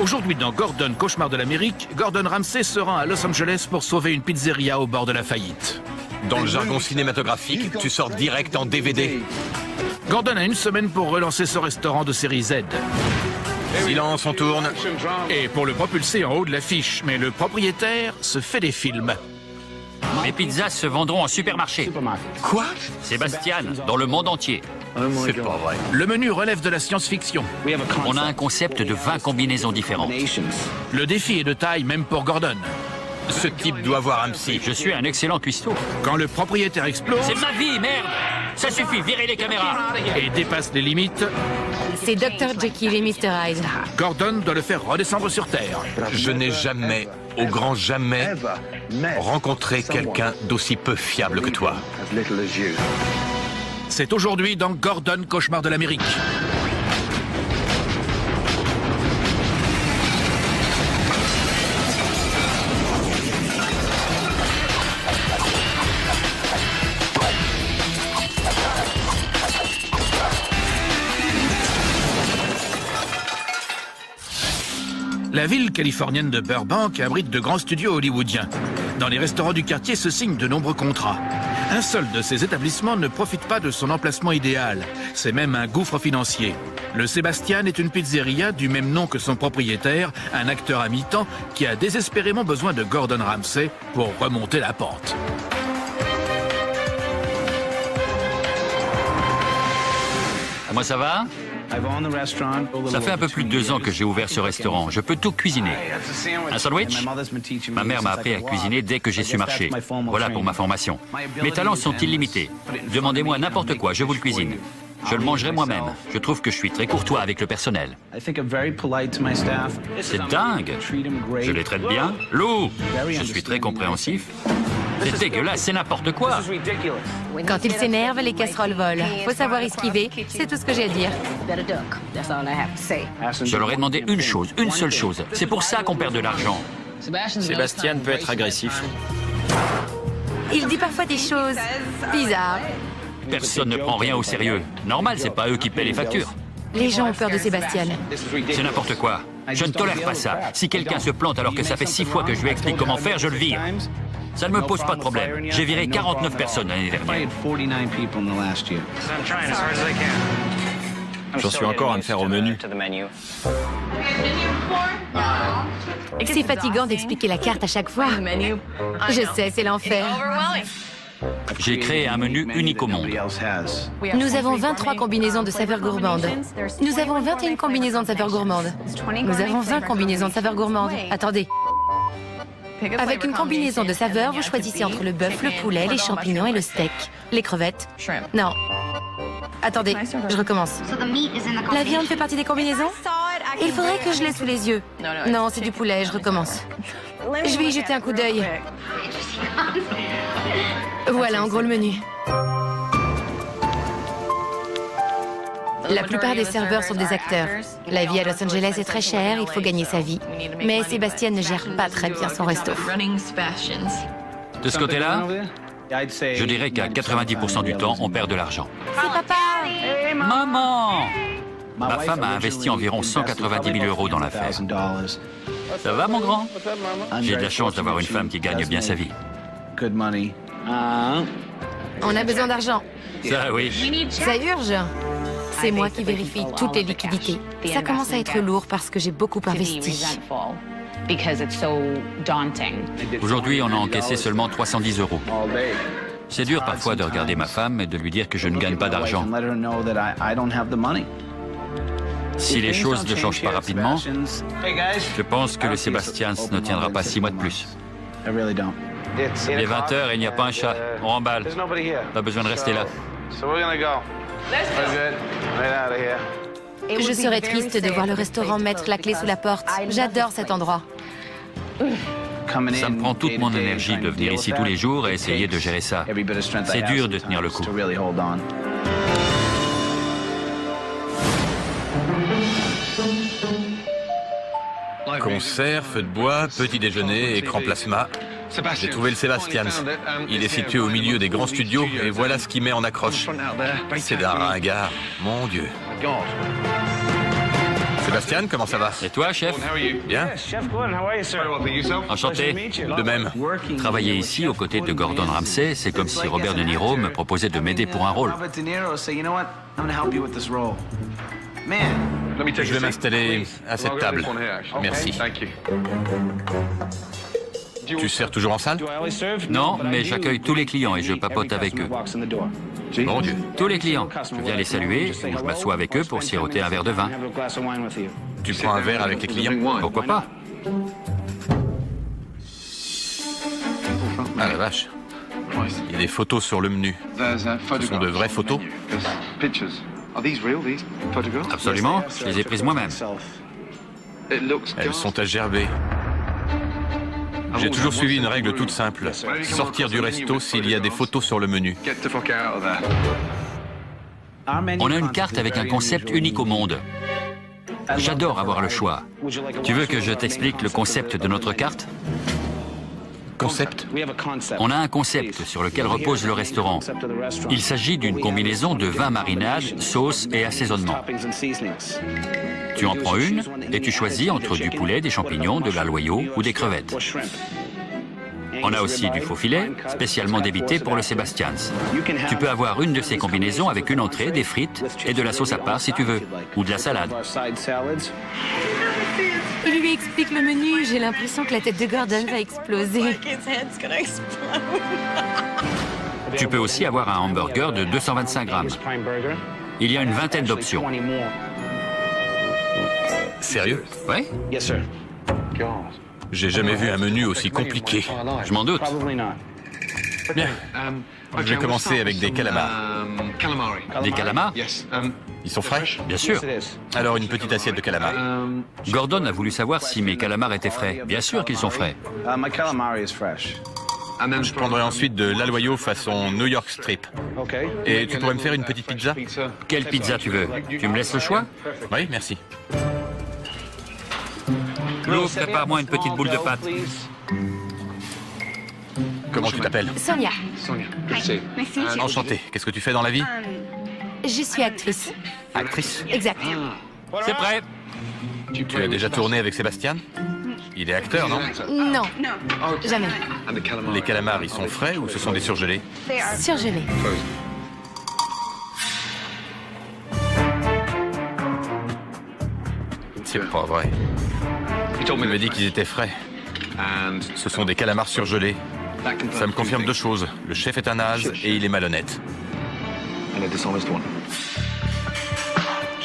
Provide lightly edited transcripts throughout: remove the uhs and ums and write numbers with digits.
Aujourd'hui dans Gordon, cauchemar de l'Amérique, Gordon Ramsay se rend à Los Angeles pour sauver une pizzeria au bord de la faillite. Dans le jargon cinématographique, tu sors direct en DVD. Gordon a une semaine pour relancer ce restaurant de série Z. Silence, on tourne. Et pour le propulser en haut de l'affiche, mais le propriétaire se fait des films. Mes pizzas se vendront en supermarché. Quoi? Sébastien, dans le monde entier. C'est pas vrai. Le menu relève de la science-fiction. On a un concept de 20 combinaisons différentes. Le défi est de taille même pour Gordon. Ce type doit avoir un psy. Je suis un excellent cuistot. Quand le propriétaire explose C'est ma vie, merde! Ça suffit, virez les caméras! et dépasse les limites, C'est Dr. Jekyll et Mr. Hyde. Gordon doit le faire redescendre sur Terre. Je n'ai jamais, au grand jamais, rencontré quelqu'un d'aussi peu fiable que toi. C'est aujourd'hui dans Gordon, cauchemar de l'Amérique. La ville californienne de Burbank abrite de grands studios hollywoodiens. Dans les restaurants du quartier se signent de nombreux contrats. Un seul de ces établissements ne profite pas de son emplacement idéal. C'est même un gouffre financier. Le Sébastien est une pizzeria du même nom que son propriétaire, un acteur à mi-temps qui a désespérément besoin de Gordon Ramsay pour remonter la pente. Moi, ça va? Ça fait un peu plus de 2 ans que j'ai ouvert ce restaurant. Je peux tout cuisiner. Un sandwich? Ma mère m'a appris à cuisiner dès que j'ai su marcher. Voilà pour ma formation. Mes talents sont illimités. Demandez-moi n'importe quoi, je vous le cuisine. Je le mangerai moi-même. Je trouve que je suis très courtois avec le personnel. C'est dingue. Je les traite bien. Lou, je suis très compréhensif. C'est dégueulasse, c'est n'importe quoi. Quand il s'énerve, les casseroles volent. Faut savoir esquiver, c'est tout ce que j'ai à dire. Je leur ai demandé une chose, une seule chose. C'est pour ça qu'on perd de l'argent. Sébastien peut être agressif. Il dit parfois des choses bizarres. Personne ne prend rien au sérieux. Normal, c'est pas eux qui paient les factures. Les gens ont peur de Sébastien. C'est n'importe quoi. Je ne tolère pas ça. Si quelqu'un se plante alors que ça fait 6 fois que je lui explique comment faire, je le vire. Ça ne me pose pas de problème. J'ai viré 49 personnes l'année dernière. J'en suis encore à me faire au menu. C'est fatigant d'expliquer la carte à chaque fois. Je sais, c'est l'enfer. J'ai créé un menu unique au monde. Nous avons 23 combinaisons de saveurs gourmandes. Nous avons 21 combinaisons de saveurs gourmandes. Nous avons 20 combinaisons de saveurs gourmandes. Attendez. Avec une combinaison de saveurs, vous choisissez entre le bœuf, le poulet, les champignons et le steak. Les crevettes. Non. Attendez, je recommence. La viande fait partie des combinaisons? Il faudrait que je l'ai sous les yeux. Non, c'est du poulet, je recommence. Je vais y jeter un coup d'œil. Voilà en gros le menu. La plupart des serveurs sont des acteurs. La vie à Los Angeles est très chère, il faut gagner sa vie. Mais Sébastien ne gère pas très bien son resto. De ce côté-là, je dirais qu'à 90% du temps, on perd de l'argent. C'est papa! Maman! Ma femme a investi environ 190 000 € dans l'affaire. Ça va, mon grand? J'ai de la chance d'avoir une femme qui gagne bien sa vie. On a besoin d'argent. Ça, oui. Ça urge. C'est moi qui vérifie toutes les liquidités. Ça commence à être lourd parce que j'ai beaucoup investi. Aujourd'hui, on a encaissé seulement 310 €. C'est dur parfois de regarder ma femme et de lui dire que je ne gagne pas d'argent. Si les choses ne changent pas rapidement, je pense que le Sébastien ne tiendra pas 6 mois de plus. Il est 20 h et il n'y a pas un chat. On remballe. Pas besoin de rester là. Je serais triste de voir le restaurant mettre la clé sous la porte. J'adore cet endroit. Ça me prend toute mon énergie de venir ici tous les jours et essayer de gérer ça. C'est dur de tenir le coup. Concert, feu de bois, petit déjeuner, écran plasma. J'ai trouvé le Sébastien. Il est situé au milieu des grands studios et voilà ce qui met en accroche. C'est d'un ringard, mon Dieu. Sébastien, comment ça va? Et toi, chef? Bien. Enchanté. De même. Travailler ici aux côtés de Gordon Ramsay, c'est comme si Robert De Niro me proposait de m'aider pour un rôle. Je vais m'installer à cette table. Merci. Tu sers toujours en salle? Non, mais j'accueille tous les clients et je papote avec eux. Mon Dieu. Tous les clients. Je viens les saluer ou je m'assois avec eux pour siroter un verre de vin. Tu prends un verre avec les clients? Pourquoi pas? Ah la vache. Il y a des photos sur le menu. Ce sont de vraies photos? Absolument, je les ai prises moi-même. Elles sont à gerber. J'ai toujours suivi une règle toute simple. Sortir du resto s'il y a des photos sur le menu. On a une carte avec un concept unique au monde. J'adore avoir le choix. Tu veux que je t'explique le concept de notre carte? Concept? On a un concept sur lequel repose le restaurant. Il s'agit d'une combinaison de 20 marinades, sauces et assaisonnements. Tu en prends une et tu choisis entre du poulet, des champignons, de l'aloyau ou des crevettes. On a aussi du faux filet, spécialement débité pour le Sebastian's. Tu peux avoir une de ces combinaisons avec une entrée, des frites et de la sauce à part si tu veux, ou de la salade. Il lui explique le menu, j'ai l'impression que la tête de Gordon va exploser. Tu peux aussi avoir un hamburger de 225 grammes. Il y a une vingtaine d'options. Sérieux? Oui? J'ai jamais vu un menu aussi compliqué. Je m'en doute. Bien. Je vais commencer avec des calamars. Des calamars? Ils sont frais? Bien sûr. Alors une petite assiette de calamars. Gordon a voulu savoir si mes calamars étaient frais. Bien sûr qu'ils sont frais. Je prendrai ensuite de l'aloyau façon New York Strip. Et tu pourrais me faire une petite pizza? Quelle pizza tu veux? Tu me laisses le choix? Oui, merci. Lou, prépare-moi une petite boule de pâte. Comment tu t'appelles? Sonia, Enchanté. Qu'est-ce que tu fais dans la vie? je suis actrice. Actrice? Exact. C'est prêt. Tu as déjà tourné avec Sébastien? Il est acteur, non? Non, jamais. Les calamars, ils sont frais ou ce sont des surgelés? Surgelé. C'est pas vrai. Il me dit qu'ils étaient frais. Ce sont des calamars surgelés. Ça me confirme deux choses. Le chef est un naze et il est malhonnête.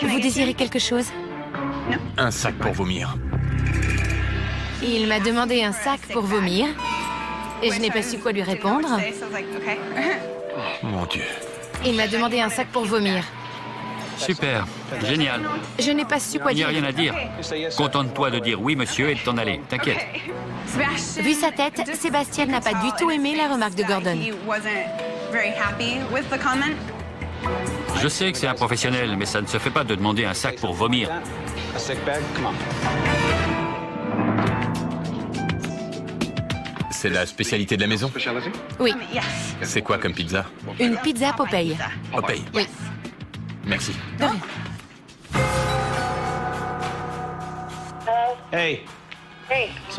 Vous désirez quelque chose? Un sac pour vomir. Il m'a demandé un sac pour vomir. Et je n'ai pas su quoi lui répondre. Mon Dieu. Il m'a demandé un sac pour vomir. Super. Génial. Je n'ai pas su quoi Il n'y a dire. rien à dire. Contente-toi de dire oui, monsieur, et de t'en aller. T'inquiète. Vu sa tête, Sébastien n'a pas du tout aimé la remarque de Gordon. Je sais que c'est un professionnel, mais ça ne se fait pas de demander un sac pour vomir. C'est la spécialité de la maison? Oui, C'est quoi comme pizza? une pizza Popeye. Popeye. Oui, Merci. de rien.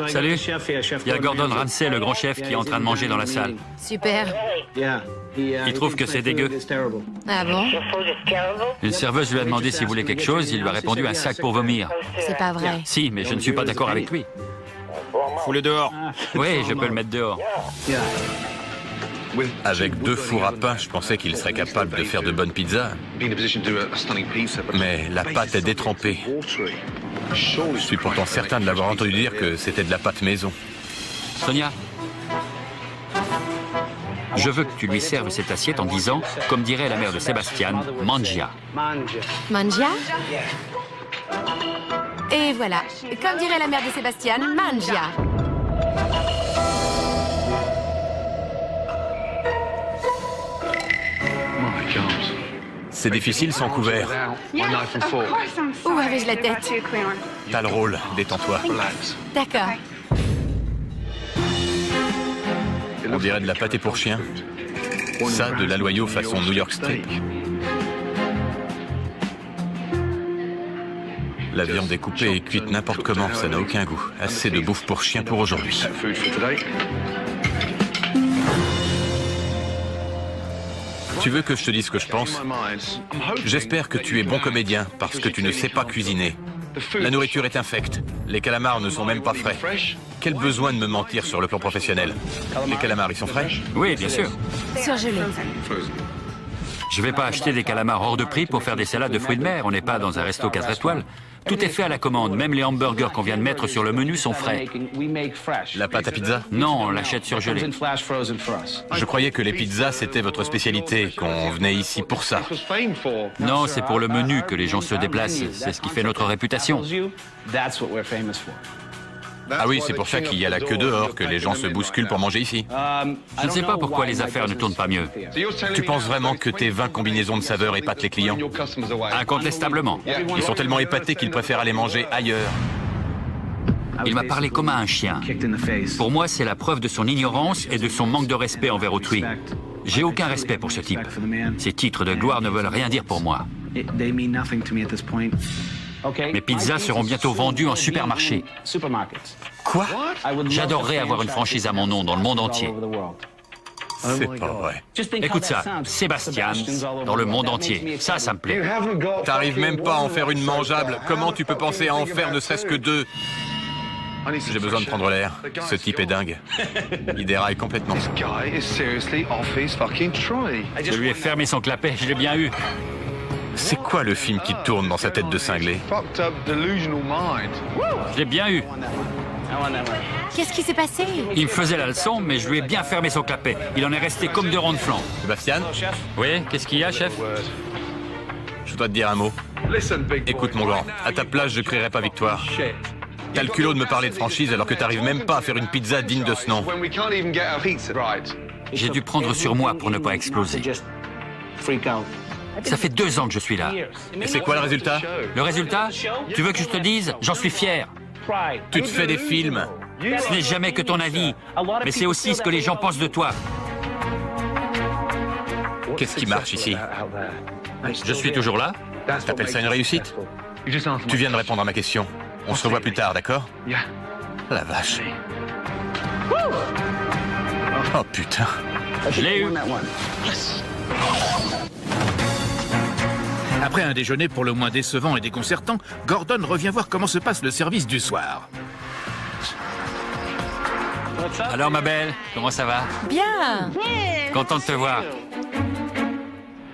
Salut. Il y a Gordon Ramsay, le grand chef, qui est en train de manger dans la salle. Super. Il trouve que c'est dégueu. Ah bon? Une serveuse lui a demandé s'il voulait quelque chose, il lui a répondu un sac pour vomir. C'est pas vrai. Si, mais je ne suis pas d'accord avec lui. Fous-le dehors. Oui, je peux le mettre dehors. Avec 2 fours à pain, je pensais qu'il serait capable de faire de bonnes pizzas. Mais la pâte est détrempée. Je suis pourtant certain de l'avoir entendu dire que c'était de la pâte maison. Sonia, je veux que tu lui serves cette assiette en disant, comme dirait la mère de Sébastien, mangia. Mangia? Et voilà. Comme dirait la mère de Sébastien, mangia. C'est difficile sans couvert. Où avais-je la tête? T'as le rôle, détends-toi. D'accord. On dirait de la pâté pour chien. Ça, de l'aloyau façon New York Strip. La viande est coupée et cuite n'importe comment, ça n'a aucun goût. Assez de bouffe pour chien pour aujourd'hui. Tu veux que je te dise ce que je pense? J'espère que tu es bon comédien, parce que tu ne sais pas cuisiner. La nourriture est infecte. Les calamars ne sont même pas frais. Quel besoin de me mentir sur le plan professionnel? Les calamars, ils sont frais? Oui, bien sûr. Surgelé. Je vais pas acheter des calamars hors de prix pour faire des salades de fruits de mer. On n'est pas dans un resto 4 étoiles. Tout est fait à la commande. Même les hamburgers qu'on vient de mettre sur le menu sont frais. La pâte à pizza? Non, on l'achète surgelée. Je croyais que les pizzas, c'était votre spécialité, qu'on venait ici pour ça. Non, c'est pour le menu que les gens se déplacent. C'est ce qui fait notre réputation. Ah oui, c'est pour ça qu'il y a la queue dehors, que les gens se bousculent pour manger ici. Je ne sais pas pourquoi les affaires ne tournent pas mieux. Tu penses vraiment que tes 20 combinaisons de saveurs épatent les clients? Incontestablement. Ils sont tellement épatés qu'ils préfèrent aller manger ailleurs. Il m'a parlé comme à un chien. Pour moi, c'est la preuve de son ignorance et de son manque de respect envers autrui. J'ai aucun respect pour ce type. Ces titres de gloire ne veulent rien dire pour moi. Mes pizzas seront bientôt vendues en supermarché. Quoi? J'adorerais avoir une franchise à mon nom dans le monde entier. C'est pas vrai. Écoute ça, Sébastien, dans le monde entier. Ça me plaît. T'arrives même pas à en faire une mangeable. Comment tu peux penser à en faire ne serait-ce que 2? J'ai besoin de prendre l'air. Ce type est dingue. Il déraille complètement. Je lui ai fermé son clapet, je l'ai bien eu. C'est quoi le film qui tourne dans sa tête de cinglé? Je l'ai bien eu. Qu'est-ce qui s'est passé? Il me faisait la leçon, mais je lui ai bien fermé son clapet. Il en est resté comme 2 rangs de flanc. Sébastien? Oui, qu'est-ce qu'il y a, chef? Je dois te dire un mot. Écoute, mon grand, à ta place, je crierai pas victoire. T'as le culot de me parler de franchise alors que t'arrives même pas à faire une pizza digne de ce nom. J'ai dû prendre sur moi pour ne pas exploser. Ça fait 2 ans que je suis là. Et c'est quoi le résultat? Le résultat? Tu veux que je te dise? J'en suis fier. Tu te fais des films. Ce n'est jamais que ton avis, mais c'est aussi ce que les gens pensent de toi. Qu'est-ce qui marche ici? Je suis toujours là. T'appelles ça une réussite? Tu viens de répondre à ma question. On se revoit plus tard, d'accord? La vache. Oh putain. Je l'ai eu. Après un déjeuner pour le moins décevant et déconcertant, Gordon revient voir comment se passe le service du soir. Alors ma belle, comment ça va? Bien. Content de te voir.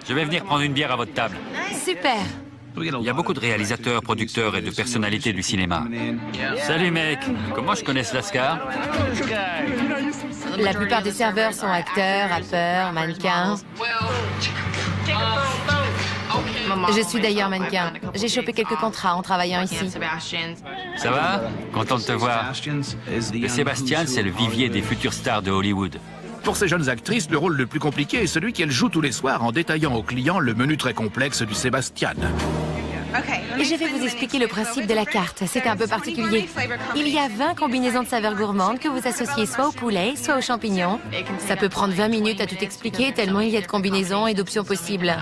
Je vais venir prendre une bière à votre table. Super. Il y a beaucoup de réalisateurs, producteurs et de personnalités du cinéma. Salut mec, comment je connais ce lascar? La plupart des serveurs sont acteurs, rappeurs, mannequins. Je suis d'ailleurs mannequin. J'ai chopé quelques contrats en travaillant ici. Ça va? Content de te voir. Le Sébastien, c'est le vivier des futures stars de Hollywood. Pour ces jeunes actrices, le rôle le plus compliqué est celui qu'elles jouent tous les soirs en détaillant aux clients le menu très complexe du Sébastien. Je vais vous expliquer le principe de la carte. C'est un peu particulier. Il y a 20 combinaisons de saveurs gourmandes que vous associez soit au poulet, soit aux champignons. Ça peut prendre 20 minutes à tout expliquer tellement il y a de combinaisons et d'options possibles.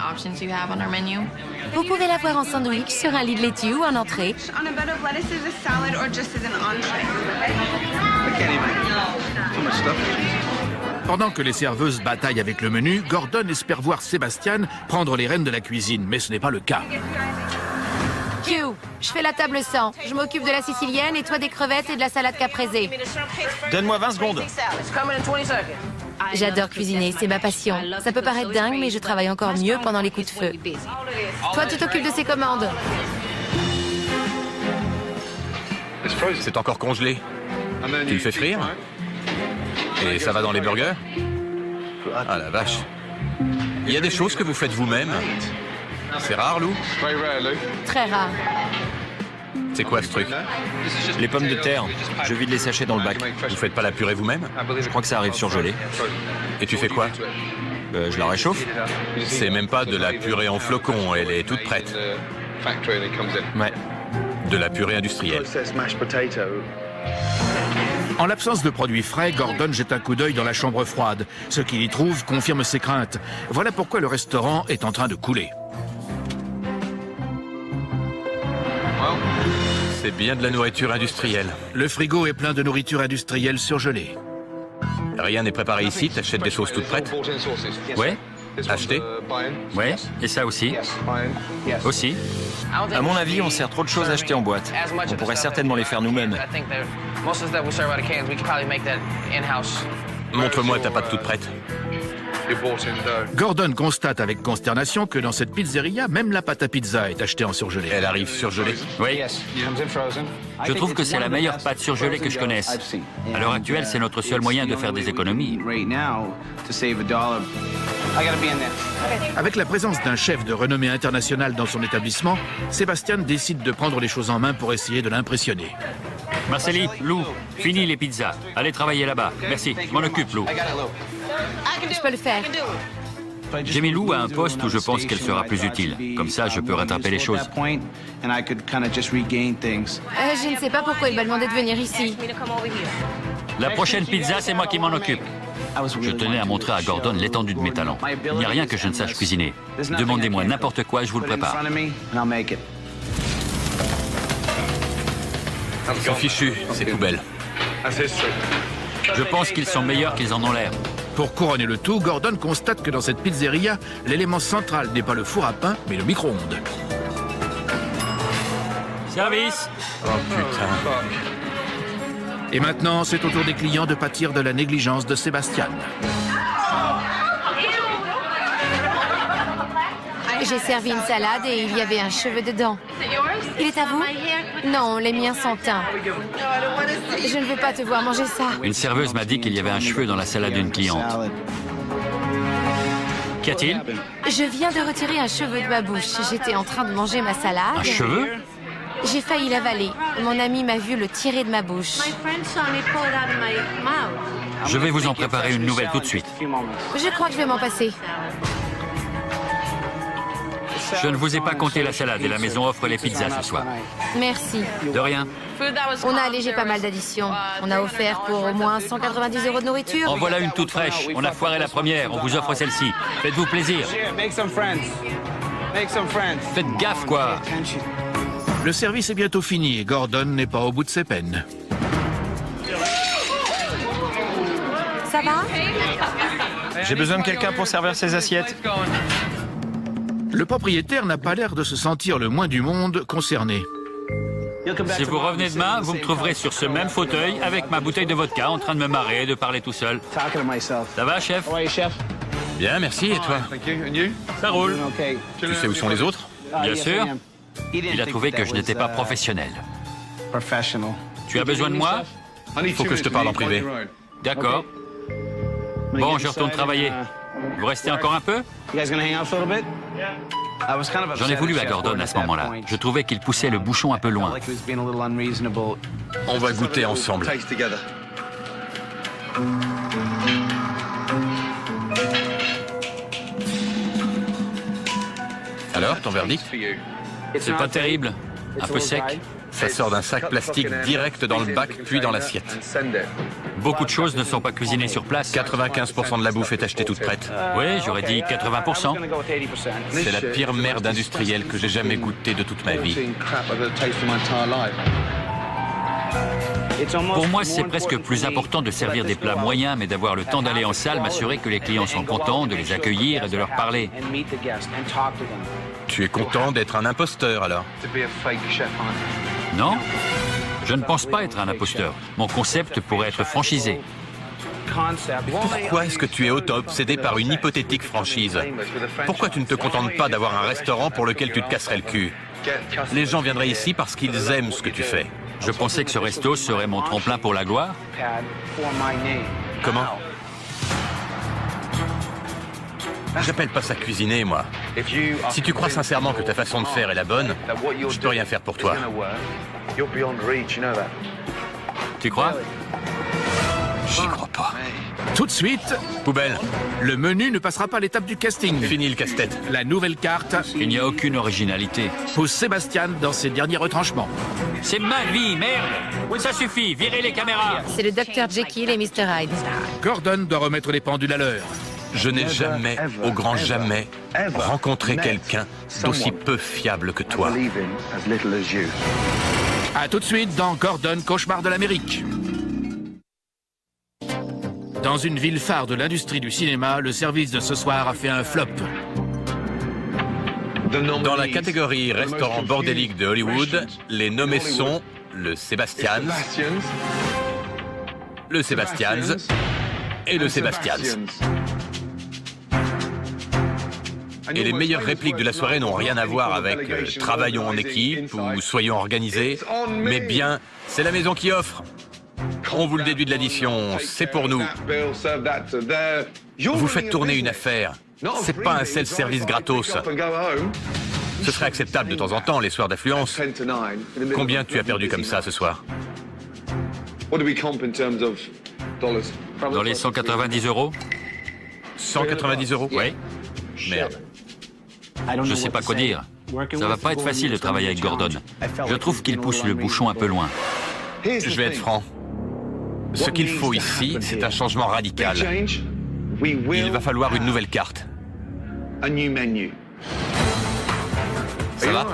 Vous pouvez l'avoir en sandwich, sur un lit de laitue ou en entrée. Pendant que les serveuses bataillent avec le menu, Gordon espère voir Sébastien prendre les rênes de la cuisine, mais ce n'est pas le cas. Q, je fais la table 100. Je m'occupe de la sicilienne et toi des crevettes et de la salade caprese. Donne-moi 20 secondes. J'adore cuisiner, c'est ma passion. Ça peut paraître dingue, mais je travaille encore mieux pendant les coups de feu. Toi, tu t'occupes de ces commandes. C'est encore congelé. Tu le fais frire? Et ça va dans les burgers? Ah la vache. Il y a des choses que vous faites vous-même? C'est rare, Lou? Très rare. C'est quoi ce truc? Les pommes de terre, je vide les sachets dans le bac. Vous faites pas la purée vous-même? Je crois que ça arrive surgelé. Et tu fais quoi? Je la réchauffe. C'est même pas de la purée en flocons, elle est toute prête. Ouais. De la purée industrielle. En l'absence de produits frais, Gordon jette un coup d'œil dans la chambre froide. Ce qu'il y trouve confirme ses craintes. Voilà pourquoi le restaurant est en train de couler. C'est bien de la nourriture industrielle. Le frigo est plein de nourriture industrielle surgelée. Rien n'est préparé ici, t'achètes des choses toutes prêtes? Ouais, Acheter? ouais, et ça aussi. Aussi. À mon avis, on sert trop de choses achetées en boîte. On pourrait certainement les faire nous-mêmes. Montre-moi ta pâte toute prête. Gordon constate avec consternation que dans cette pizzeria, même la pâte à pizza est achetée en surgelé. Elle arrive surgelée. Oui. Je trouve que c'est la meilleure pâte surgelée que je connaisse. À l'heure actuelle, c'est notre seul moyen de faire des économies. Avec la présence d'un chef de renommée internationale dans son établissement, Sébastien décide de prendre les choses en main pour essayer de l'impressionner. Marceli, Lou, fini les pizzas. Allez travailler là-bas. Merci, je m'en occupe, Lou. Je peux le faire. J'ai mis Lou à un poste où je pense qu'elle sera plus utile. Comme ça, je peux rattraper les choses. Je ne sais pas pourquoi il m'a demandé de venir ici. La prochaine pizza, c'est moi qui m'en occupe. Je tenais à montrer à Gordon l'étendue de mes talents. Il n'y a rien que je ne sache cuisiner. Demandez-moi n'importe quoi, je vous le prépare. Ils sont fichus, ces poubelles. Je pense qu'ils sont meilleurs qu'ils en ont l'air. Pour couronner le tout, Gordon constate que dans cette pizzeria, l'élément central n'est pas le four à pain, mais le micro-ondes. Service. Oh putain. Et maintenant, c'est au tour des clients de pâtir de la négligence de Sébastien. J'ai servi une salade et il y avait un cheveu dedans. Il est à vous? Non, les miens sont teints. Je ne veux pas te voir manger ça. Une serveuse m'a dit qu'il y avait un cheveu dans la salade d'une cliente. Qu'y a-t-il? Je viens de retirer un cheveu de ma bouche. J'étais en train de manger ma salade. Un cheveu? J'ai failli l'avaler. Mon ami m'a vu le tirer de ma bouche. Je vais vous en préparer une nouvelle tout de suite. Je crois que je vais m'en passer. Je ne vous ai pas compté la salade et la maison offre les pizzas ce soir. Merci. De rien. On a allégé pas mal d'additions. On a offert pour au moins 190 € de nourriture. En voilà une toute fraîche. On a foiré la première, on vous offre celle-ci. Faites-vous plaisir. Faites gaffe, quoi. Le service est bientôt fini et Gordon n'est pas au bout de ses peines. Ça va? J'ai besoin de quelqu'un pour servir ces assiettes. Le propriétaire n'a pas l'air de se sentir le moins du monde concerné. Si vous revenez demain, vous me trouverez sur ce même fauteuil avec ma bouteille de vodka en train de me marrer et de parler tout seul. Ça va, chef? Bien, merci. Et toi? Ça roule. Tu sais où sont les autres? Bien sûr. Il a trouvé que je n'étais pas professionnel. Tu as besoin de moi? Il faut que je te parle en privé. D'accord. Bon, je retourne travailler. Vous restez encore un peu? J'en ai voulu à Gordon à ce moment-là. Je trouvais qu'il poussait le bouchon un peu loin. On va goûter ensemble. Alors, ton verdict? C'est pas terrible. Un peu sec. Ça sort d'un sac plastique direct dans le bac, puis dans l'assiette. Beaucoup de choses ne sont pas cuisinées sur place. 95% de la bouffe est achetée toute prête. Oui, j'aurais dit 80%. C'est la pire merde industrielle que j'ai jamais goûtée de toute ma vie. Pour moi, c'est presque plus important de servir des plats moyens, mais d'avoir le temps d'aller en salle, m'assurer que les clients sont contents, de les accueillir et de leur parler. Tu es content d'être un imposteur, alors? Non? Je ne pense pas être un imposteur. Mon concept pourrait être franchisé. Pourquoi est-ce que tu es auto-obsédé par une hypothétique franchise? Pourquoi tu ne te contentes pas d'avoir un restaurant pour lequel tu te casserais le cul? Les gens viendraient ici parce qu'ils aiment ce que tu fais. Je pensais que ce resto serait mon tremplin pour la gloire. Comment? J'appelle pas ça cuisiner, moi. Si tu crois sincèrement que ta façon de faire est la bonne, je peux rien faire pour toi. Tu crois? J'y crois pas. Tout de suite, Poubelle, le menu ne passera pas l'étape du casting. fini le casse-tête. La nouvelle carte Il n'y a aucune originalité. pousse Sébastien dans ses derniers retranchements. C'est ma vie, merde! Ça suffit, virez les caméras! C'est le Dr Jekyll et Mr Hyde. Gordon doit remettre les pendules à l'heure. Je n'ai jamais, au grand jamais, rencontré quelqu'un d'aussi peu fiable que toi. A tout de suite dans Gordon, cauchemar de l'Amérique. Dans une ville phare de l'industrie du cinéma, le service de ce soir a fait un flop. Dans la catégorie restaurant bordélique de Hollywood, les nommés sont le Sebastian's, le Sebastian's et le Sebastian's. Et les meilleures répliques de la soirée n'ont rien à voir avec travaillons en équipe ou soyons organisés, mais bien, c'est la maison qui offre. On vous le déduit de l'addition, c'est pour nous. Vous faites tourner une affaire, c'est pas un self-service gratos. Ce serait acceptable de temps en temps, les soirs d'affluence. Combien tu as perdu comme ça ce soir? Dans les 190 €? 190 €? Oui. Merde. Je sais pas quoi dire. Ça va pas être facile de travailler avec Gordon. Je trouve qu'il pousse le bouchon un peu loin. Je vais être franc. Ce qu'il faut ici, c'est un changement radical. Il va falloir une nouvelle carte. Ça va?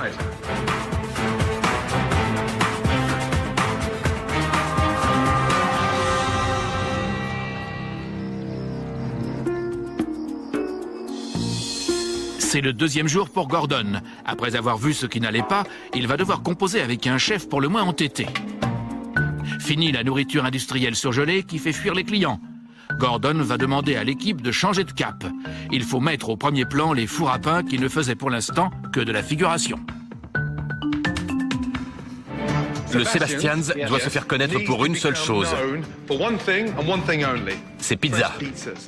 C'est le deuxième jour pour Gordon. Après avoir vu ce qui n'allait pas, il va devoir composer avec un chef pour le moins entêté. Fini la nourriture industrielle surgelée qui fait fuir les clients. Gordon va demander à l'équipe de changer de cap. Il faut mettre au premier plan les fours à pain qui ne faisaient pour l'instant que de la figuration. Le Sebastian's doit se faire connaître pour une seule chose. C'est pizza.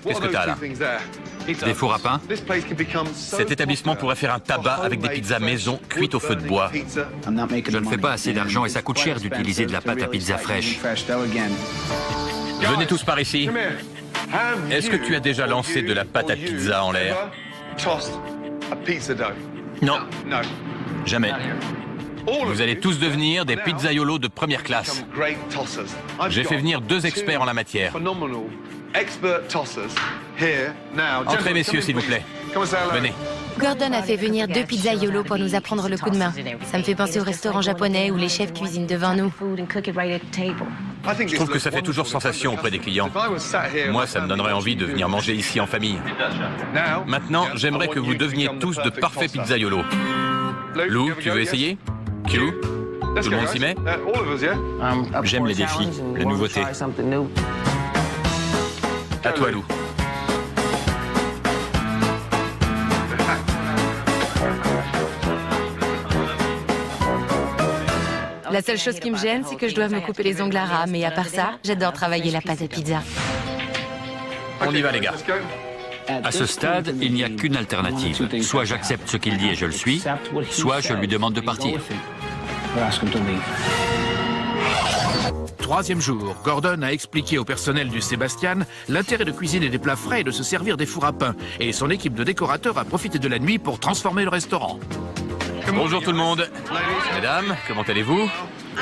Qu'est-ce que t'as là? Des fours à pain? Cet établissement pourrait faire un tabac avec des pizzas maison cuites au feu de bois. Je ne fais pas assez d'argent et ça coûte cher d'utiliser de la pâte à pizza fraîche. Venez tous par ici. Est-ce que tu as déjà lancé de la pâte à pizza en l'air? Non. Jamais. Vous allez tous devenir des pizzaiolos de première classe. J'ai fait venir 2 experts en la matière. Entrez, messieurs, s'il vous plaît. Venez. Gordon a fait venir 2 pizzaiolos pour nous apprendre le coup de main. Ça me fait penser au restaurant japonais où les chefs cuisinent devant nous. Je trouve que ça fait toujours sensation auprès des clients. Moi, ça me donnerait envie de venir manger ici en famille. Maintenant, j'aimerais que vous deveniez tous de parfaits pizzaiolos. Lou, tu veux essayer? Q? Tout le monde s'y met? J'aime les défis, la nouveauté. À toi, Lou. La seule chose qui me gêne, c'est que je dois me couper les ongles à ras, mais à part ça, j'adore travailler la pâte à pizza. On y va, les gars. À ce stade, il n'y a qu'une alternative. Soit j'accepte ce qu'il dit et je le suis, soit je lui demande de partir. Troisième jour, Gordon a expliqué au personnel du Sébastien l'intérêt de cuisiner des plats frais et de se servir des fours à pain. Et son équipe de décorateurs a profité de la nuit pour transformer le restaurant. Bonjour tout le monde. Mesdames, comment allez-vous?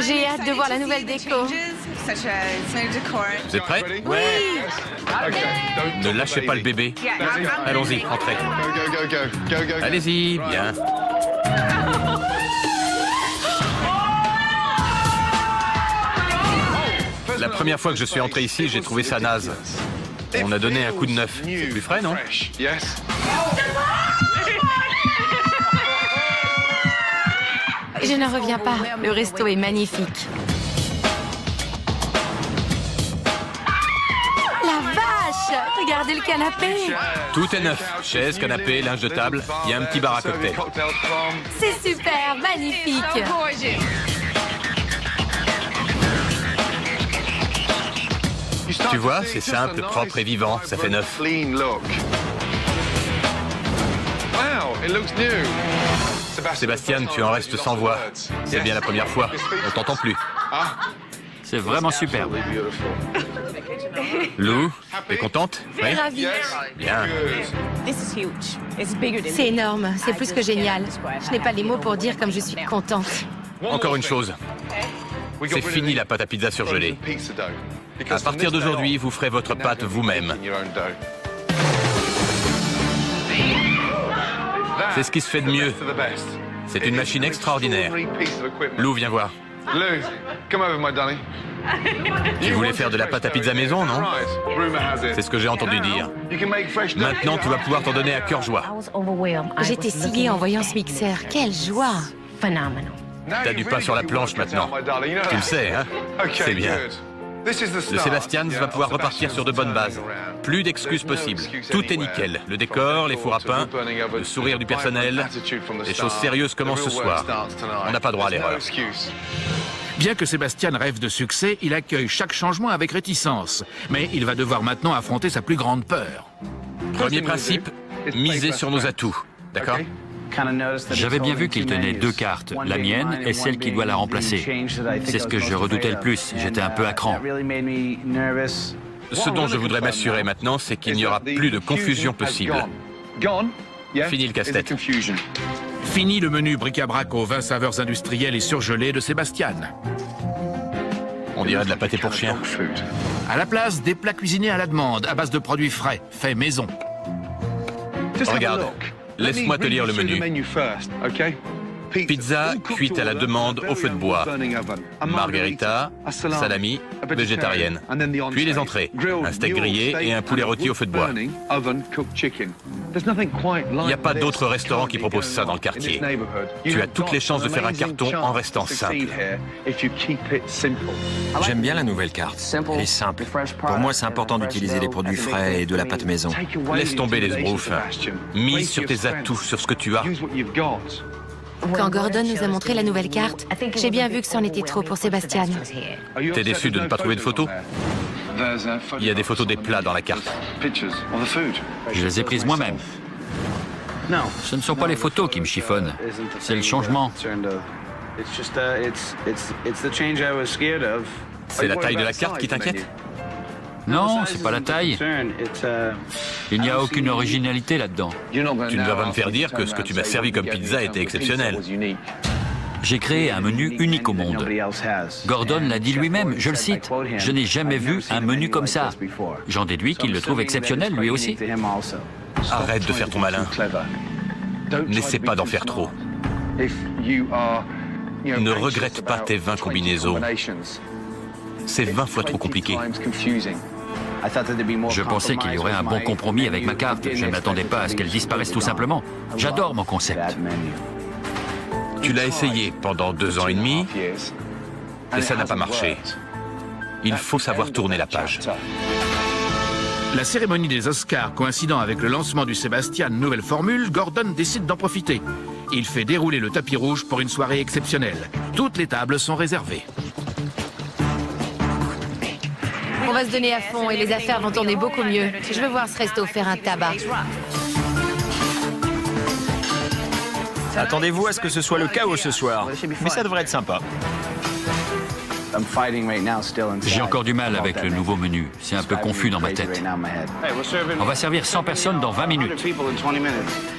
J'ai hâte de voir la nouvelle déco. Vous êtes prêts? Oui. Ne lâchez pas le bébé. Allons-y, entrez. Allez-y, bien. La première fois que je suis entré ici, j'ai trouvé ça naze. On a donné un coup de neuf. C'est plus frais, non? Je ne reviens pas. Le resto est magnifique. La vache! Regardez le canapé! Tout est neuf. Chaises, canapé, linge de table. Il y a un petit bar à cocktail. C'est super, magnifique! Tu vois, c'est simple, propre et vivant. Ça fait neuf. Sébastien, tu en restes sans voix. C'est bien la première fois. On t'entend plus. C'est vraiment superbe. Lou, t'es contente? Oui. Ravie. Bien. C'est énorme, c'est plus que génial. Je n'ai pas les mots pour dire comme je suis contente. Encore une chose. C'est fini la pâte à pizza surgelée. À partir d'aujourd'hui, vous ferez votre pâte vous-même. C'est ce qui se fait de mieux. C'est une machine extraordinaire. Lou, viens voir. Tu voulais faire de la pâte à pizza maison, non? C'est ce que j'ai entendu dire. Maintenant, tu vas pouvoir t'en donner à cœur joie. J'étais sciée en voyant ce mixeur. Quelle joie! T'as du pain sur la planche maintenant. Tu le sais, hein? C'est bien. Le Sebastian va pouvoir repartir sur de bonnes bases. Plus d'excuses possibles. Tout est nickel. Le décor, les fours à pain, le sourire du personnel. Les choses sérieuses commencent ce soir. On n'a pas droit à l'erreur. Bien que Sébastien rêve de succès, il accueille chaque changement avec réticence. Mais il va devoir maintenant affronter sa plus grande peur. Premier principe, miser sur nos atouts. D'accord? J'avais bien vu qu'il tenait 2 cartes, la mienne et celle qui doit la remplacer. C'est ce que je redoutais le plus, j'étais un peu à cran. Ce dont je voudrais m'assurer maintenant, c'est qu'il n'y aura plus de confusion possible. Fini le casse-tête. Fini le menu bric-à-brac aux 20 saveurs industrielles et surgelées de Sébastien. On dirait de la pâté pour chien. À la place, des plats cuisinés à la demande, à base de produits frais, faits maison. Regarde. Laisse-moi te lire le menu. Pizza cuite à la demande au feu de bois. Margherita, salami, végétarienne. Puis les entrées. Un steak grillé et un poulet rôti au feu de bois. Il n'y a pas d'autre restaurant qui propose ça dans le quartier. Tu as toutes les chances de faire un carton en restant simple. J'aime bien la nouvelle carte. Elle est simple. Pour moi, c'est important d'utiliser des produits frais et de la pâte maison. Laisse tomber les sbroufs. Mise sur tes atouts, sur ce que tu as. Quand Gordon nous a montré la nouvelle carte, j'ai bien vu que c'en était trop pour Sébastien. T'es déçu de ne pas trouver de photos? Il y a des photos des plats dans la carte. Je les ai prises moi-même. Ce ne sont pas les photos qui me chiffonnent, c'est le changement. C'est la taille de la carte qui t'inquiète? Non, c'est pas la taille. Il n'y a aucune originalité là-dedans. Tu ne vas pas me faire dire que ce que tu m'as servi comme pizza était exceptionnel. J'ai créé un menu unique au monde. Gordon l'a dit lui-même, je le cite. Je n'ai jamais vu un menu comme ça. J'en déduis qu'il le trouve exceptionnel lui aussi. Arrête de faire ton malin. N'essaie pas d'en faire trop. Ne regrette pas tes 20 combinaisons. C'est 20 fois trop compliqué. Je pensais qu'il y aurait un bon compromis avec ma carte. Je ne m'attendais pas à ce qu'elle disparaisse tout simplement. J'adore mon concept. Tu l'as essayé pendant 2 ans et demi et ça n'a pas marché. Il faut savoir tourner la page. La cérémonie des Oscars coïncidant avec le lancement du Sébastien nouvelle formule, Gordon décide d'en profiter. Il fait dérouler le tapis rouge pour une soirée exceptionnelle. Toutes les tables sont réservées. On va se donner à fond et les affaires vont tourner beaucoup mieux. Je veux voir ce resto faire un tabac. Attendez-vous à ce que ce soit le chaos ce soir. Mais ça devrait être sympa. J'ai encore du mal avec le nouveau menu. C'est un peu confus dans ma tête. On va servir 100 personnes dans 20 minutes.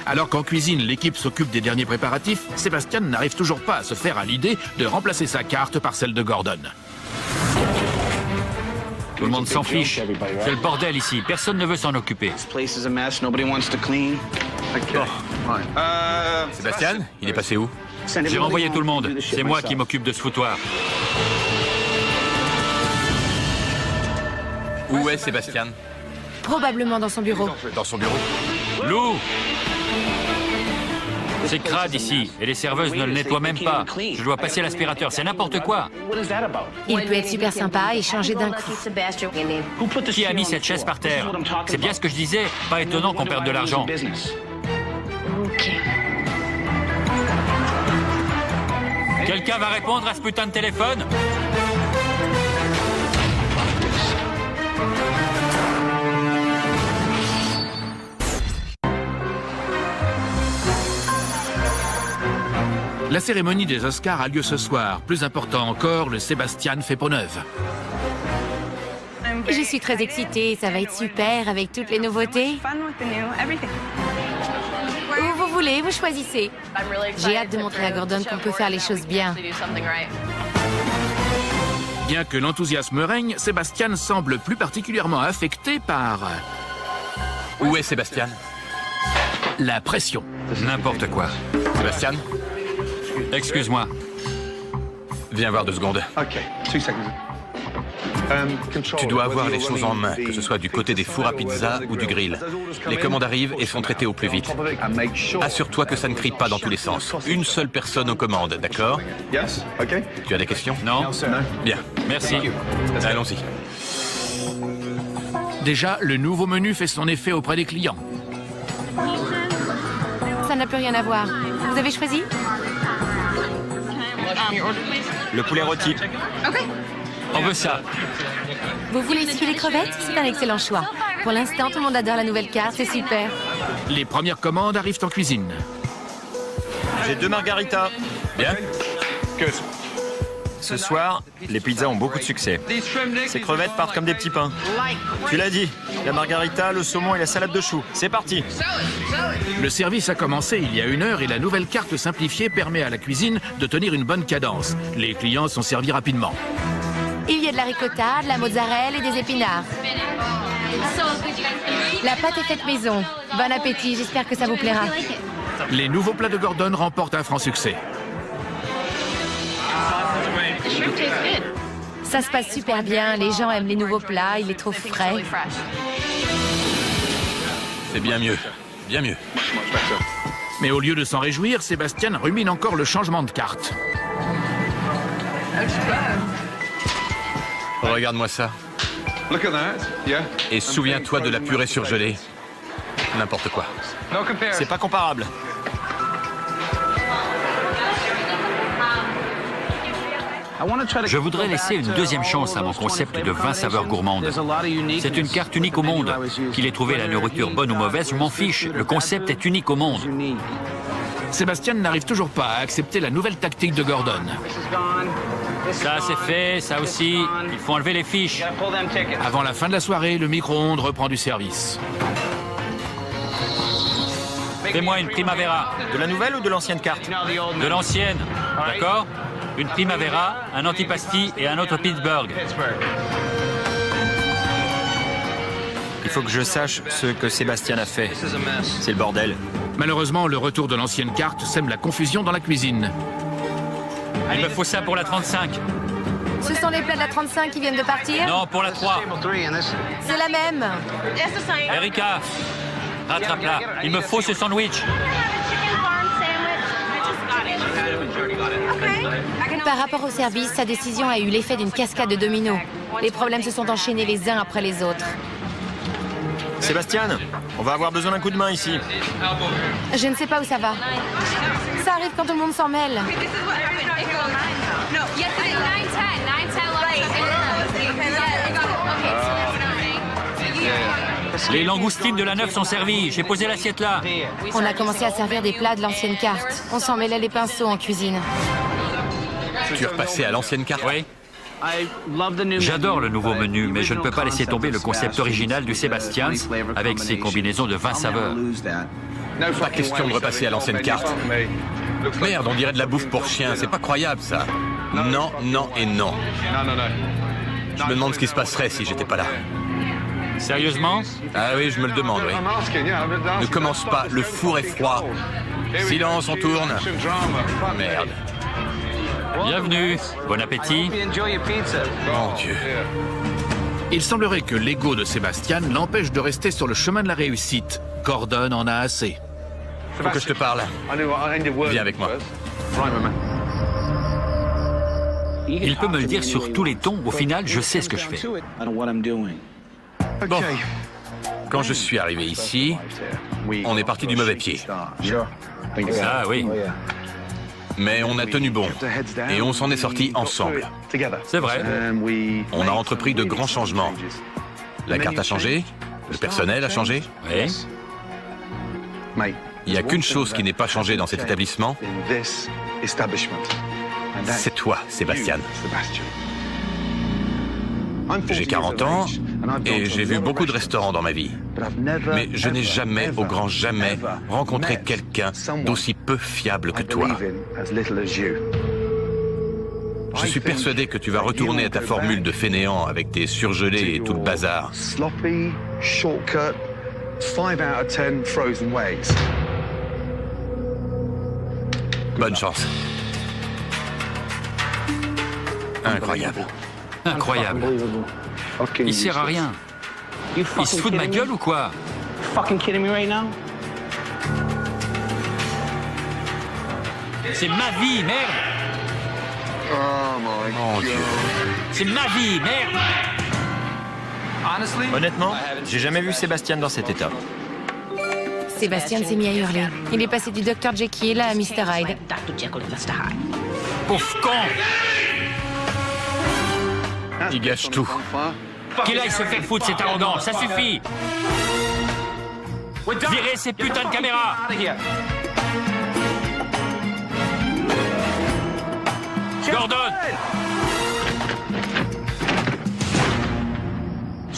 Alors qu'en cuisine, l'équipe s'occupe des derniers préparatifs, Sébastien n'arrive toujours pas à se faire à l'idée de remplacer sa carte par celle de Gordon. Tout le monde s'en fiche. C'est le bordel ici. Personne ne veut s'en occuper. Sébastien, il est passé où? J'ai renvoyé tout le monde. C'est moi qui m'occupe de ce foutoir. Où est Sébastien? Probablement dans son bureau. Dans son bureau? Lou! C'est crade ici, et les serveuses ne le nettoient même pas. Je dois passer l'aspirateur, c'est n'importe quoi. Il peut être super sympa et changer d'un coup. Qui a mis cette chaise par terre? C'est bien ce que je disais, pas étonnant qu'on perde de l'argent. Quelqu'un va répondre à ce putain de téléphone? La cérémonie des Oscars a lieu ce soir. Plus important encore, le Sébastien fait peau neuve. Je suis très excitée, ça va être super avec toutes les nouveautés. Où vous voulez, vous choisissez. J'ai hâte de montrer à Gordon qu'on peut faire les choses bien. Bien que l'enthousiasme règne, Sébastien semble plus particulièrement affecté par Où est Sébastien? la pression. N'importe quoi. Sébastien? Excuse-moi. Viens voir 2 secondes. Tu dois avoir les choses en main, que ce soit du côté des fours à pizza ou du grill. Les commandes arrivent et sont traitées au plus vite. Assure-toi que ça ne crie pas dans tous les sens. Une seule personne aux commandes, d'accord? Tu as des questions? Non? Bien. Merci. Allons-y. Déjà, le nouveau menu fait son effet auprès des clients. Ça n'a plus rien à voir. Vous avez choisi? Le poulet rôti. On veut ça. Vous voulez essayer les crevettes? C'est un excellent choix. Pour l'instant, tout le monde adore la nouvelle carte, c'est super. Les premières commandes arrivent en cuisine. J'ai 2 margaritas. Bien. Ce soir, les pizzas ont beaucoup de succès. Ces crevettes partent comme des petits pains. Tu l'as dit, la margarita, le saumon et la salade de choux. C'est parti. Le service a commencé il y a 1 heure et la nouvelle carte simplifiée permet à la cuisine de tenir une bonne cadence. Les clients sont servis rapidement. Il y a de la ricotta, de la mozzarella et des épinards. La pâte est faite maison. Bon appétit, j'espère que ça vous plaira. Les nouveaux plats de Gordon remportent un franc succès. Ça se passe super bien, les gens aiment les nouveaux plats, il est trop frais. C'est bien mieux. Bien mieux. Mais au lieu de s'en réjouir, Sébastien rumine encore le changement de carte. Regarde-moi ça. Et souviens-toi de la purée surgelée. N'importe quoi. C'est pas comparable. Je voudrais laisser une deuxième chance à mon concept de 20 saveurs gourmandes. C'est une carte unique au monde. Qu'il ait trouvé la nourriture bonne ou mauvaise, je m'en fiche. Le concept est unique au monde. Sébastien n'arrive toujours pas à accepter la nouvelle tactique de Gordon. Ça, c'est fait, ça aussi. Il faut enlever les fiches. Avant la fin de la soirée, le micro-ondes reprend du service. Fais-moi une primavera. De la nouvelle ou de l'ancienne carte? De l'ancienne, d'accord? Une primavera, un antipasti et un autre Pittsburgh. Il faut que je sache ce que Sébastien a fait. C'est le bordel. Malheureusement, le retour de l'ancienne carte sème la confusion dans la cuisine. Il me faut ça pour la 35. Ce sont les plats de la 35 qui viennent de partir? Non, pour la 3. C'est la même. Erika, rattrape-la. Il me faut ce sandwich. Par rapport au service, sa décision a eu l'effet d'une cascade de dominos. Les problèmes se sont enchaînés les uns après les autres. Sébastien, on va avoir besoin d'un coup de main ici. Je ne sais pas où ça va. Ça arrive quand tout le monde s'en mêle. Les langoustines de la 9 sont servies. J'ai posé l'assiette là. On a commencé à servir des plats de l'ancienne carte. On s'en mêlait les pinceaux en cuisine. Tu es repassé à l'ancienne carte? Oui. J'adore le nouveau menu, mais je ne peux pas laisser tomber le concept original du Sébastiens avec ses combinaisons de 20 saveurs. Pas question de repasser à l'ancienne carte. Merde, on dirait de la bouffe pour chien. C'est pas croyable, ça. Non, non et non. Je me demande ce qui se passerait si j'étais pas là. Sérieusement? Ah oui, je me le demande, oui. Ne commence pas, le four est froid. Silence, on tourne. Merde. Bienvenue. Bon appétit. Mon Dieu. Il semblerait que l'ego de Sébastien l'empêche de rester sur le chemin de la réussite. Gordon en a assez. Faut que je te parle. Viens avec moi. Il peut me le dire sur tous les tons. Au final, je sais ce que je fais. Bon. Quand je suis arrivé ici, on est parti du mauvais pied. Ah oui. Mais on a tenu bon. Et on s'en est sortis ensemble. C'est vrai. On a entrepris de grands changements. La carte a changé. Le personnel a changé. Oui. Il n'y a qu'une chose qui n'est pas changée dans cet établissement. C'est toi, Sébastien. J'ai 40 ans et j'ai vu beaucoup de restaurants dans ma vie. Mais je n'ai jamais, au grand jamais, rencontré quelqu'un d'aussi peu fiable que toi. Je suis persuadé que tu vas retourner à ta formule de fainéant avec tes surgelés et tout le bazar. Bonne chance. Incroyable. Incroyable. Il sert à rien. Il se fout de ma gueule ou quoi? C'est ma vie, merde! Mon Dieu. C'est ma vie, merde! Honnêtement, j'ai jamais vu Sébastien dans cet état. Sébastien s'est mis à hurler. Il est passé du Dr Jekyll à Mr Hyde. Pauvre con! Il gâche tout. Qu'il aille se faire foutre, c'est arrogant, ça suffit! Virez ces putains de caméras! Gordon!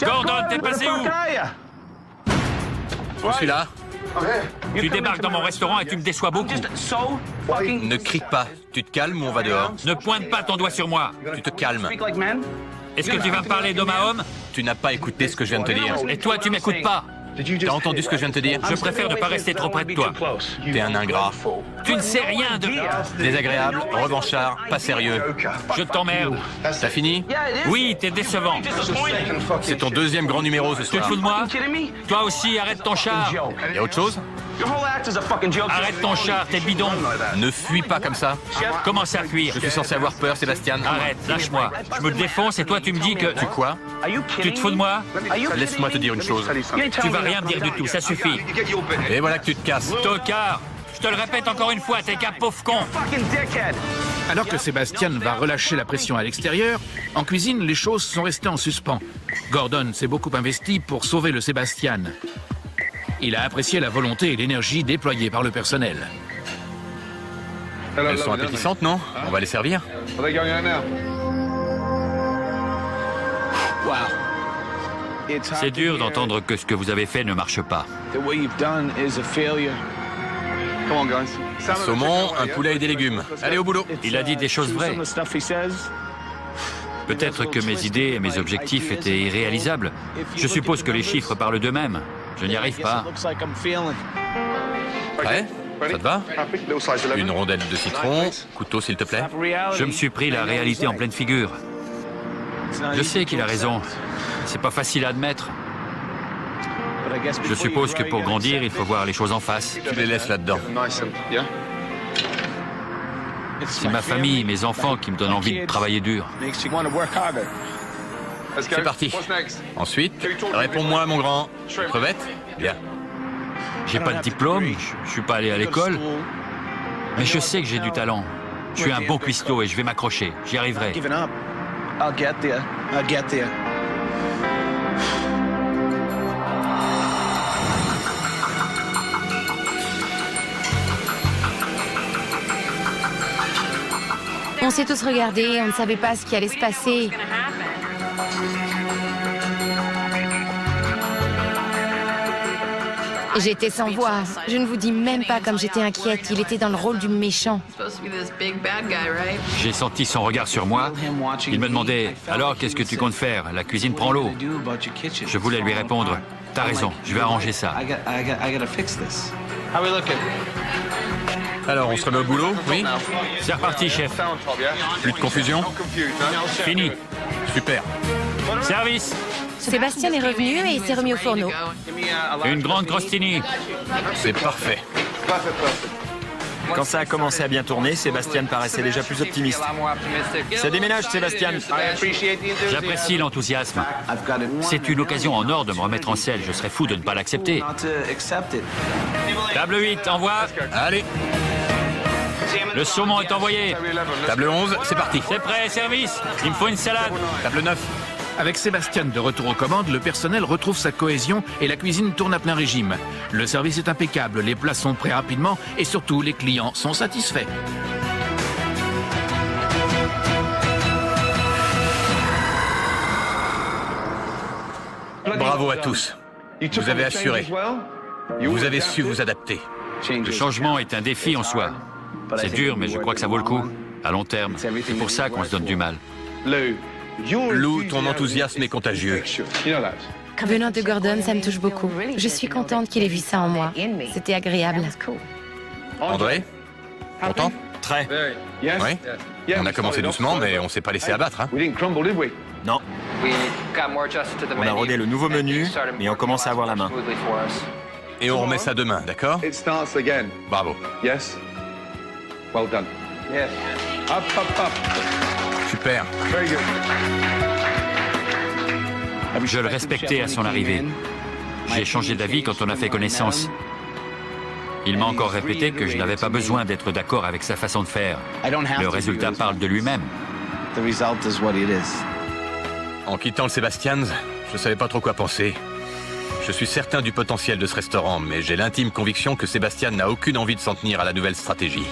Gordon, t'es passé où? Je suis là. Tu débarques dans mon restaurant et tu me déçois beaucoup. Ne crie pas. Tu te calmes ou on va dehors? Ne pointe pas ton doigt sur moi. Tu te calmes. Est-ce que tu vas me parler d'homme à homme? Tu n'as pas écouté ce que je viens de te dire. Et toi, tu m'écoutes pas. T'as entendu ce que je viens de te dire? Je préfère ne pas rester trop près de toi. T'es un ingrat. Tu ne sais rien de... Désagréable, revanchard, pas sérieux. Je t'emmerde. T'as fini? Oui, t'es décevant. C'est ton deuxième grand numéro ce Tu te soir. fous de moi? Toi aussi, arrête ton char. Y a autre chose? Arrête ton char, t'es bidon. Ne fuis pas comme ça. Commence à fuir. Je suis censé avoir peur, Sébastien. Arrête, lâche-moi. Je me défonce et toi, tu me dis que... Tu quoi? Tu te fous de moi? Laisse-moi te dire une chose. Tu vas rien me dire du tout, ça suffit. Et voilà que tu te casses. Tocard! Je te le répète encore une fois, t'es qu'un pauvre con. Alors que Sébastien va relâcher la pression à l'extérieur, en cuisine, les choses sont restées en suspens. Gordon s'est beaucoup investi pour sauver le Sébastien. Il a apprécié la volonté et l'énergie déployées par le personnel. Elles sont appétissantes, non? On va les servir. C'est dur d'entendre que ce que vous avez fait ne marche pas. Un saumon, un poulet et des légumes. Allez au boulot. Il a dit des choses vraies. Peut-être que mes idées et mes objectifs étaient irréalisables. Je suppose que les chiffres parlent d'eux-mêmes. Je n'y arrive pas. Prêt? Ça te va? Une rondelle de citron. Couteau, s'il te plaît. Je me suis pris la réalité en pleine figure. Je sais qu'il a raison. C'est pas facile à admettre. Je suppose que pour grandir, il faut voir les choses en face. Tu les laisses là-dedans. C'est ma famille, mes enfants qui me donnent envie de travailler dur. C'est parti. Ensuite, réponds-moi, mon grand. Crevette? Bien. J'ai pas de diplôme, je suis pas allé à l'école, mais je sais que j'ai du talent. Je suis un bon cuistot et je vais m'accrocher. J'y arriverai. On s'est tous regardés, on ne savait pas ce qui allait se passer. J'étais sans voix. Je ne vous dis même pas comme j'étais inquiète. Il était dans le rôle du méchant. J'ai senti son regard sur moi. Il me demandait « Alors, qu'est-ce que tu comptes faire? La cuisine prend l'eau. » Je voulais lui répondre « T'as raison, je vais arranger ça. » Alors, on se remet au boulot? Oui? C'est reparti, chef. Plus de confusion? Fini. Super. Service. Sébastien est revenu et s'est remis au fourneau. Une grande crostini. C'est parfait. Quand ça a commencé à bien tourner, Sébastien paraissait déjà plus optimiste. Ça déménage, Sébastien. J'apprécie l'enthousiasme. C'est une occasion en or de me remettre en selle. Je serais fou de ne pas l'accepter. Table 8, envoie. Allez. Le saumon est envoyé. Table 11, c'est parti. C'est prêt, service. Il me faut une salade. Table 9. Avec Sébastien de retour aux commandes, le personnel retrouve sa cohésion et la cuisine tourne à plein régime. Le service est impeccable, les plats sont prêts rapidement et surtout les clients sont satisfaits. Bravo à tous. Vous avez assuré. Vous avez su vous adapter. Le changement est un défi en soi. C'est dur, mais je crois que ça vaut le coup. À long terme. C'est pour ça qu'on se donne du mal. Lou, ton enthousiasme est contagieux. Venant de Gordon, ça me touche beaucoup. Je suis contente qu'il ait vu ça en moi. C'était agréable. André? Content? Très. Oui? On a commencé doucement, mais on s'est pas laissé abattre, hein. Non. On a rodé le nouveau menu, mais on commence à avoir la main. Et on remet ça demain, d'accord? Bravo. Yes. Well done. Yes. Up, up, up. Super. Very good. Je le respectais à son arrivée. J'ai changé d'avis quand on a fait connaissance. Il m'a encore répété que je n'avais pas besoin d'être d'accord avec sa façon de faire. Le résultat parle de lui-même. En quittant le Sebastian's, je savais pas trop quoi penser. Je suis certain du potentiel de ce restaurant, mais j'ai l'intime conviction que Sébastien n'a aucune envie de s'en tenir à la nouvelle stratégie.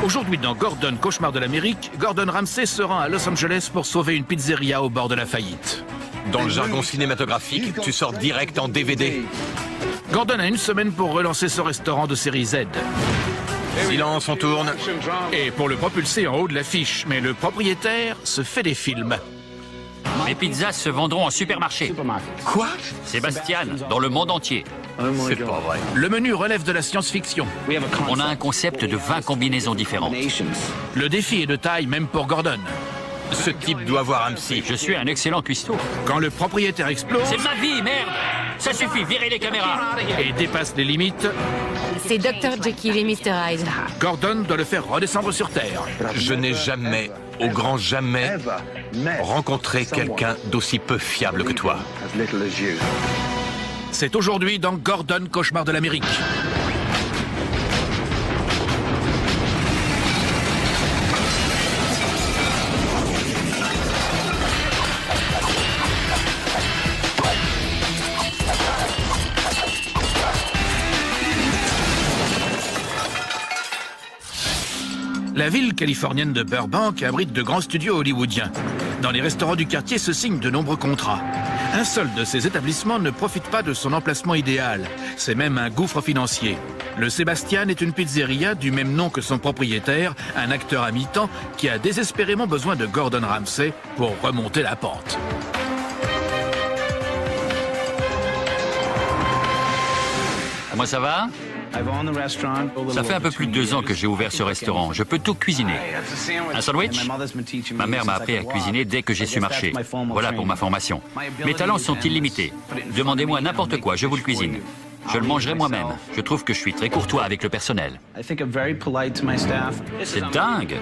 Aujourd'hui dans Gordon, Cauchemar de l'Amérique, Gordon Ramsay se rend à Los Angeles pour sauver une pizzeria au bord de la faillite. Dans le jargon cinématographique, tu sors direct en DVD. Gordon a une semaine pour relancer ce restaurant de série Z. Silence, on tourne. Et pour le propulser en haut de l'affiche, mais le propriétaire se fait des films. Mes pizzas se vendront en supermarché. Quoi? Sébastien, dans le monde entier. C'est pas vrai. Le menu relève de la science-fiction. On a un concept de 20 combinaisons différentes. Le défi est de taille même pour Gordon. Ce type doit avoir un psy. Je suis un excellent cuistot. Quand le propriétaire explose C'est ma vie, merde! Ça suffit, virez les caméras! et dépasse les limites, C'est Dr. Jekyll et Mr. Hyde. Gordon doit le faire redescendre sur Terre. Je n'ai jamais, au grand jamais, rencontré quelqu'un d'aussi peu fiable que toi. C'est aujourd'hui dans Gordon, Cauchemar de l'Amérique. La ville californienne de Burbank abrite de grands studios hollywoodiens. Dans les restaurants du quartier se signent de nombreux contrats. Un seul de ces établissements ne profite pas de son emplacement idéal. C'est même un gouffre financier. Le Sébastien est une pizzeria du même nom que son propriétaire, un acteur à mi-temps qui a désespérément besoin de Gordon Ramsay pour remonter la pente. Moi, ça va? Ça fait un peu plus de 2 ans que j'ai ouvert ce restaurant. Je peux tout cuisiner. Un sandwich? Ma mère m'a appris à cuisiner dès que j'ai su marcher. Voilà pour ma formation. Mes talents sont illimités. Demandez-moi n'importe quoi, je vous le cuisine. Je le mangerai moi-même. Je trouve que je suis très courtois avec le personnel. C'est dingue!